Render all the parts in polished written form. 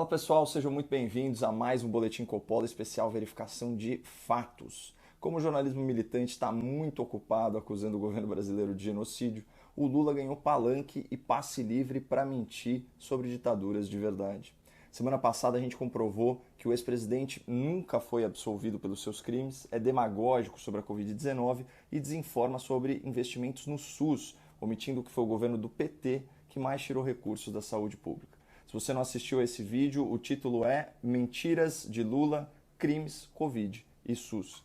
Fala pessoal, sejam muito bem-vindos a mais um Boletim Coppola especial verificação de fatos. Como o jornalismo militante está muito ocupado acusando o governo brasileiro de genocídio, o Lula ganhou palanque e passe livre para mentir sobre ditaduras de verdade. Semana passada a gente comprovou que o ex-presidente nunca foi absolvido pelos seus crimes, é demagógico sobre a Covid-19 e desinforma sobre investimentos no SUS, omitindo que foi o governo do PT que mais tirou recursos da saúde pública. Se você não assistiu a esse vídeo, o título é Mentiras de Lula, Crimes, Covid e SUS.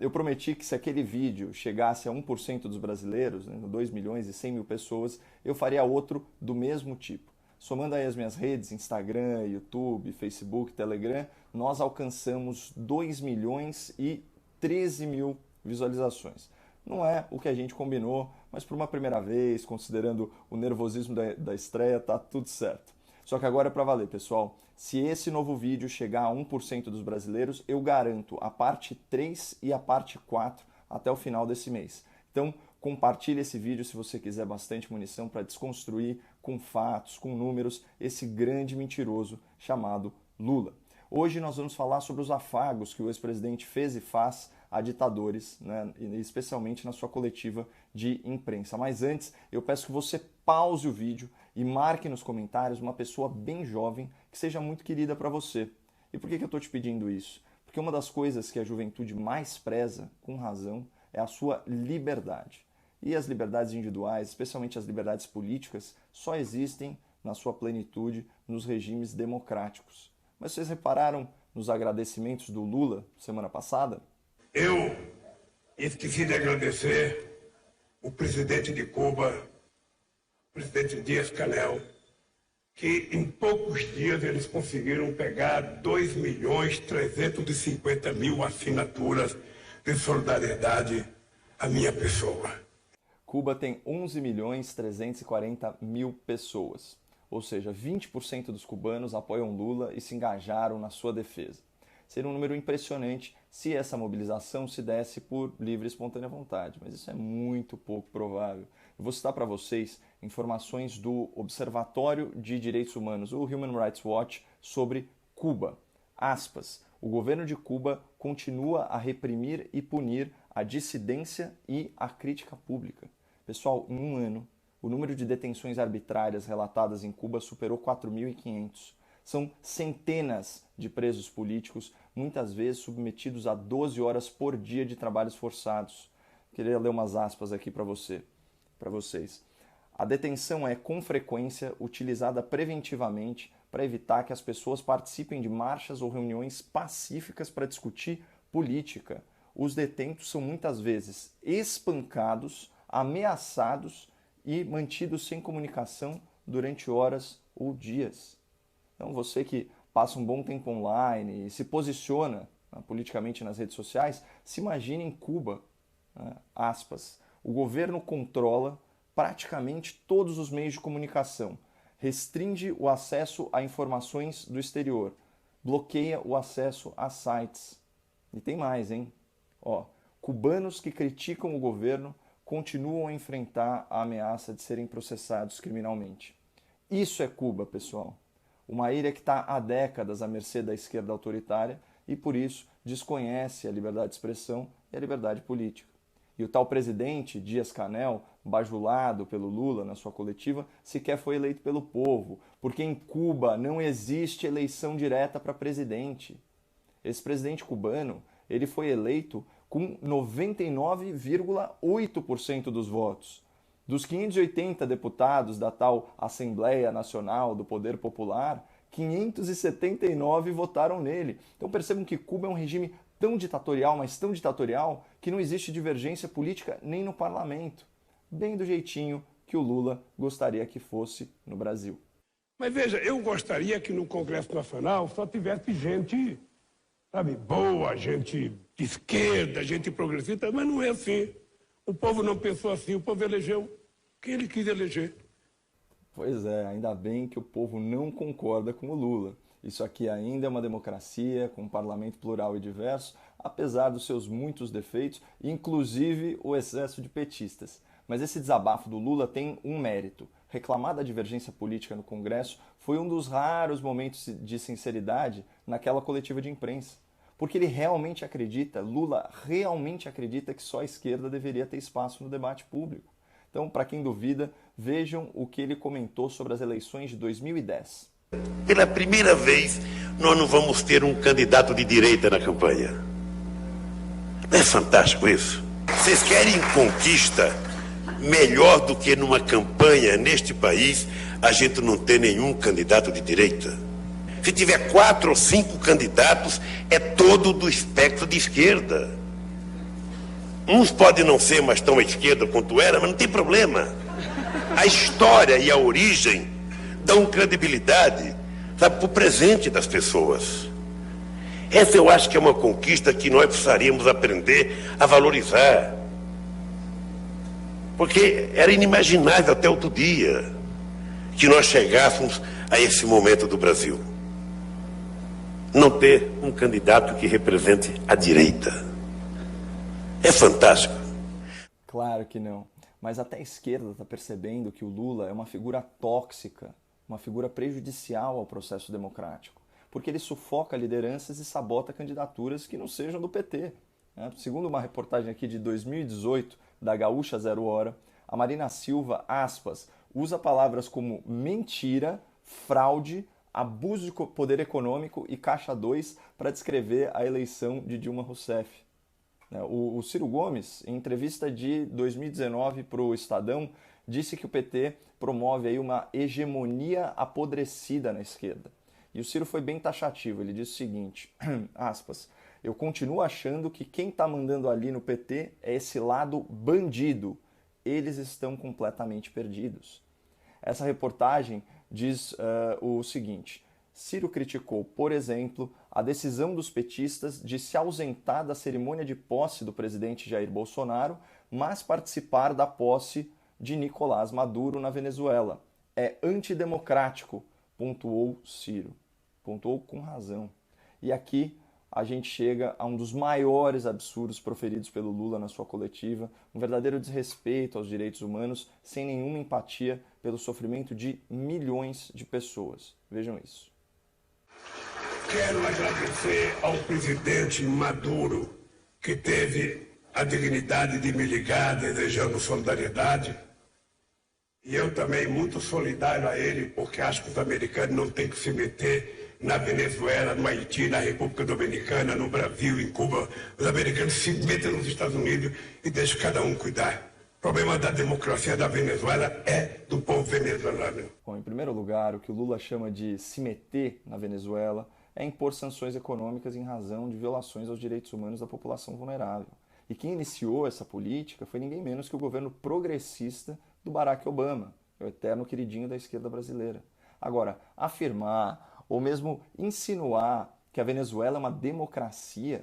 Eu prometi que se aquele vídeo chegasse a 1% dos brasileiros, 2 milhões e 100 mil pessoas, eu faria outro do mesmo tipo. Somando aí as minhas redes, Instagram, YouTube, Facebook, Telegram, nós alcançamos 2 milhões e 13 mil visualizações. Não é o que a gente combinou, mas por uma primeira vez, considerando o nervosismo da estreia, tá tudo certo. Só que agora é para valer, pessoal. Se esse novo vídeo chegar a 1% dos brasileiros, eu garanto a parte 3 e a parte 4 até o final desse mês. Então, compartilhe esse vídeo se você quiser bastante munição para desconstruir com fatos, com números, esse grande mentiroso chamado Lula. Hoje nós vamos falar sobre os afagos que o ex-presidente fez e faz a ditadores, né, especialmente na sua coletiva de imprensa. Mas antes, eu peço que você pause o vídeo e marque nos comentários uma pessoa bem jovem que seja muito querida para você. E por que eu estou te pedindo isso? Porque uma das coisas que a juventude mais preza, com razão, é a sua liberdade. E as liberdades individuais, especialmente as liberdades políticas, só existem na sua plenitude nos regimes democráticos. Mas vocês repararam nos agradecimentos do Lula semana passada? Eu esqueci de agradecer o presidente de Cuba, o presidente Díaz-Canel, que em poucos dias eles conseguiram pegar 2.350.000 assinaturas de solidariedade à minha pessoa. Cuba tem 11.340.000 pessoas, ou seja, 20% dos cubanos apoiam Lula e se engajaram na sua defesa. Seria um número impressionante se essa mobilização se desse por livre e espontânea vontade, mas isso é muito pouco provável. Eu vou citar para vocês informações do Observatório de Direitos Humanos, o Human Rights Watch, sobre Cuba. Aspas, o governo de Cuba continua a reprimir e punir a dissidência e a crítica pública. Pessoal, em um ano, o número de detenções arbitrárias relatadas em Cuba superou 4.500. São centenas de presos políticos, muitas vezes submetidos a 12 horas por dia de trabalhos forçados. Queria ler umas aspas aqui para vocês. A detenção é, com frequência, utilizada preventivamente para evitar que as pessoas participem de marchas ou reuniões pacíficas para discutir política. Os detentos são muitas vezes espancados, ameaçados e mantidos sem comunicação durante horas ou dias. Então você que passa um bom tempo online e se posiciona politicamente nas redes sociais, se imagine em Cuba, aspas, o governo controla praticamente todos os meios de comunicação, restringe o acesso a informações do exterior, bloqueia o acesso a sites. E tem mais, hein? Cubanos que criticam o governo continuam a enfrentar a ameaça de serem processados criminalmente. Isso é Cuba, pessoal. Uma ilha que está há décadas à mercê da esquerda autoritária e, por isso, desconhece a liberdade de expressão e a liberdade política. E o tal presidente, Díaz-Canel, bajulado pelo Lula na sua coletiva, sequer foi eleito pelo povo, porque em Cuba não existe eleição direta para presidente. Esse presidente cubano, ele foi eleito com 99,8% dos votos. Dos 580 deputados da tal Assembleia Nacional do Poder Popular, 579 votaram nele. Então percebam que Cuba é um regime tão ditatorial, mas tão ditatorial, que não existe divergência política nem no parlamento. Bem do jeitinho que o Lula gostaria que fosse no Brasil. Mas veja, eu gostaria que no Congresso Nacional só tivesse gente, sabe, boa, gente de esquerda, gente progressista, mas não é assim. O povo não pensou assim, o povo elegeu quem ele quis eleger. Pois é, ainda bem que o povo não concorda com o Lula. Isso aqui ainda é uma democracia, com um parlamento plural e diverso, apesar dos seus muitos defeitos, inclusive o excesso de petistas. Mas esse desabafo do Lula tem um mérito. reclamar da divergência política no Congresso foi um dos raros momentos de sinceridade naquela coletiva de imprensa. Porque ele realmente acredita, Lula realmente acredita que só a esquerda deveria ter espaço no debate público. Então, para quem duvida, vejam o que ele comentou sobre as eleições de 2010. Pela primeira vez, nós não vamos ter um candidato de direita na campanha. Não é fantástico isso? Vocês querem conquista melhor do que numa campanha neste país a gente não ter nenhum candidato de direita? Se tiver 4 ou 5 candidatos, é todo do espectro de esquerda. Uns podem não ser mais tão à esquerda quanto era, mas não tem problema. A história e a origem dão credibilidade, sabe, para o presente das pessoas. Essa eu acho que é uma conquista que nós precisaríamos aprender a valorizar. Porque era inimaginável até outro dia que nós chegássemos a esse momento do Brasil. Não ter um candidato que represente a direita. É fantástico. Claro que não. Mas até a esquerda está percebendo que o Lula é uma figura tóxica, uma figura prejudicial ao processo democrático, porque ele sufoca lideranças e sabota candidaturas que não sejam do PT. Segundo uma reportagem aqui de 2018 da Gaúcha Zero Hora, a Marina Silva, aspas, usa palavras como mentira, fraude, abuso de poder econômico e caixa 2 para descrever a eleição de Dilma Rousseff. O Ciro Gomes, em entrevista de 2019 para o Estadão, disse que o PT promove aí uma hegemonia apodrecida na esquerda. E o Ciro foi bem taxativo, ele disse o seguinte, aspas, eu continuo achando que quem está mandando ali no PT é esse lado bandido. Eles estão completamente perdidos. Essa reportagem diz o seguinte, Ciro criticou, por exemplo, a decisão dos petistas de se ausentar da cerimônia de posse do presidente Jair Bolsonaro, mas participar da posse de Nicolás Maduro na Venezuela. É antidemocrático, pontuou Ciro. Pontuou com razão. E aqui a gente chega a um dos maiores absurdos proferidos pelo Lula na sua coletiva, um verdadeiro desrespeito aos direitos humanos, sem nenhuma empatia pelo sofrimento de milhões de pessoas. Vejam isso. Quero agradecer ao presidente Maduro, que teve a dignidade de me ligar desejando solidariedade. E eu também muito solidário a ele, porque acho que os americanos não têm que se meter na Venezuela, no Haiti, na República Dominicana, no Brasil, em Cuba. Os americanos se metem nos Estados Unidos e deixam cada um cuidar. O problema da democracia da Venezuela é do povo venezuelano. Bom, em primeiro lugar, o que o Lula chama de se meter na Venezuela é impor sanções econômicas em razão de violações aos direitos humanos da população vulnerável. E quem iniciou essa política foi ninguém menos que o governo progressista do Barack Obama, o eterno queridinho da esquerda brasileira. Agora, afirmar ou mesmo insinuar que a Venezuela é uma democracia,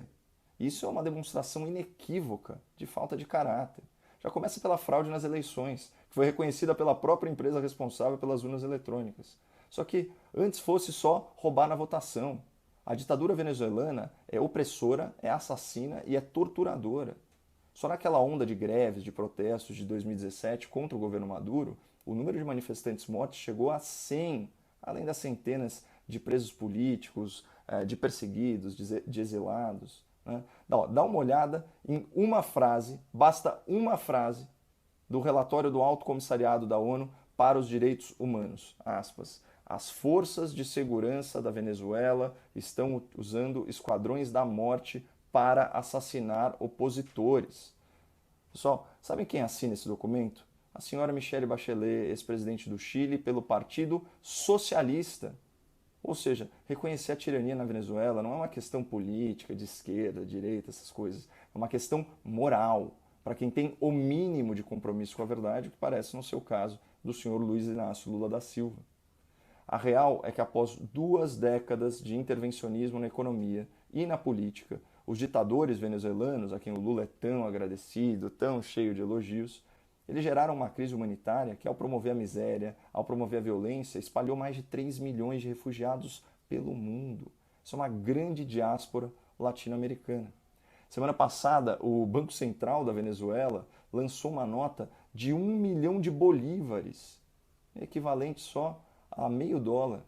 isso é uma demonstração inequívoca de falta de caráter. Já começa pela fraude nas eleições, que foi reconhecida pela própria empresa responsável pelas urnas eletrônicas. Só que antes fosse só roubar na votação. A ditadura venezuelana é opressora, é assassina e é torturadora. Só naquela onda de greves, de protestos de 2017 contra o governo Maduro, o número de manifestantes mortos chegou a 100, além das centenas de presos políticos, de perseguidos, de exilados. Né? Dá uma olhada em uma frase, basta uma frase, do relatório do Alto Comissariado da ONU para os Direitos Humanos. Aspas. As forças de segurança da Venezuela estão usando esquadrões da morte para assassinar opositores. Pessoal, sabem quem assina esse documento? A senhora Michelle Bachelet, ex-presidente do Chile, pelo Partido Socialista. Ou seja, reconhecer a tirania na Venezuela não é uma questão política, de esquerda, direita, essas coisas. É uma questão moral, para quem tem o mínimo de compromisso com a verdade, o que parece no seu caso do senhor Luiz Inácio Lula da Silva. A real é que após 2 décadas de intervencionismo na economia e na política, os ditadores venezuelanos, a quem o Lula é tão agradecido, tão cheio de elogios, eles geraram uma crise humanitária que, ao promover a miséria, ao promover a violência, espalhou mais de 3 milhões de refugiados pelo mundo. Isso é uma grande diáspora latino-americana. Semana passada, o Banco Central da Venezuela lançou uma nota de 1 milhão de bolívares. equivalente só a meio dólar.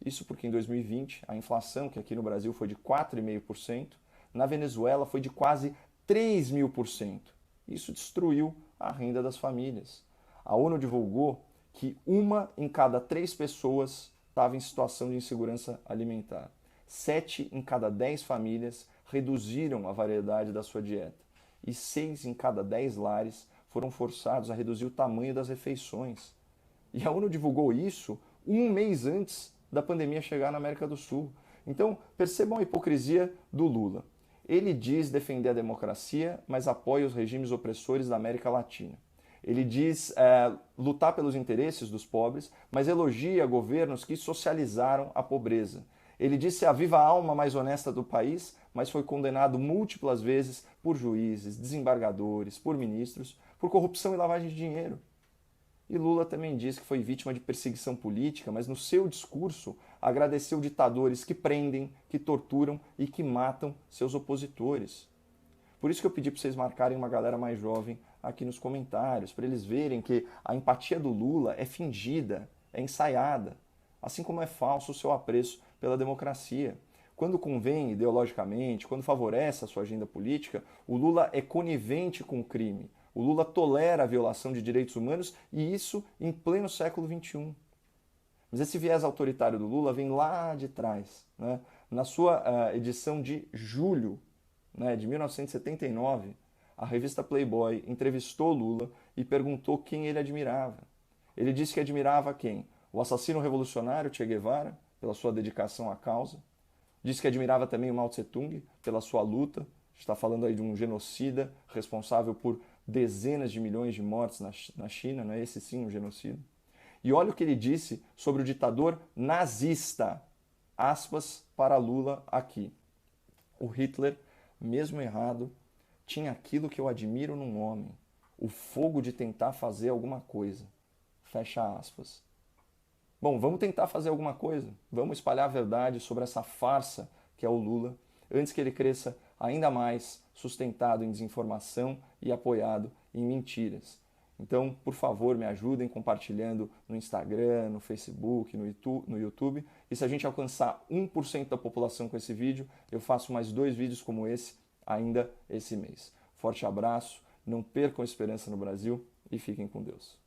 Isso porque em 2020 a inflação, que aqui no Brasil foi de 4,5%, na Venezuela foi de quase 3.000%. Isso destruiu a renda das famílias. A ONU divulgou que 1 em cada 3 pessoas estava em situação de insegurança alimentar. 7 em cada 10 famílias reduziram a variedade da sua dieta. E 6 em cada 10 lares foram forçados a reduzir o tamanho das refeições. E a ONU divulgou isso um mês antes da pandemia chegar na América do Sul. Então, percebam a hipocrisia do Lula. Ele diz defender a democracia, mas apoia os regimes opressores da América Latina. Ele diz lutar pelos interesses dos pobres, mas elogia governos que socializaram a pobreza. Ele diz ser a viva alma mais honesta do país, mas foi condenado múltiplas vezes por juízes, desembargadores, por ministros, por corrupção e lavagem de dinheiro. E Lula também diz que foi vítima de perseguição política, mas no seu discurso agradeceu ditadores que prendem, que torturam e que matam seus opositores. Por isso que eu pedi para vocês marcarem uma galera mais jovem aqui nos comentários, para eles verem que a empatia do Lula é fingida, é ensaiada, assim como é falso o seu apreço pela democracia. Quando convém ideologicamente, quando favorece a sua agenda política, o Lula é conivente com o crime. O Lula tolera a violação de direitos humanos e isso em pleno século XXI. Mas esse viés autoritário do Lula vem lá de trás. Né? Na sua edição de julho de 1979, a revista Playboy entrevistou Lula e perguntou quem ele admirava. Ele disse que admirava quem? O assassino revolucionário Che Guevara, pela sua dedicação à causa. Disse que admirava também o Mao Tse-tung, pela sua luta. Está falando aí de um genocida responsável por dezenas de milhões de mortes na China, não é esse sim um genocídio? E olha o que ele disse sobre o ditador nazista, aspas para Lula aqui. O Hitler, mesmo errado, tinha aquilo que eu admiro num homem, o fogo de tentar fazer alguma coisa. Fecha aspas. Bom, vamos tentar fazer alguma coisa, vamos espalhar a verdade sobre essa farsa que é o Lula, antes que ele cresça ainda mais sustentado em desinformação e apoiado em mentiras. Então, por favor, me ajudem compartilhando no Instagram, no Facebook, no YouTube. E se a gente alcançar 1% da população com esse vídeo, eu faço mais 2 vídeos como esse ainda esse mês. Forte abraço, não percam a esperança no Brasil e fiquem com Deus.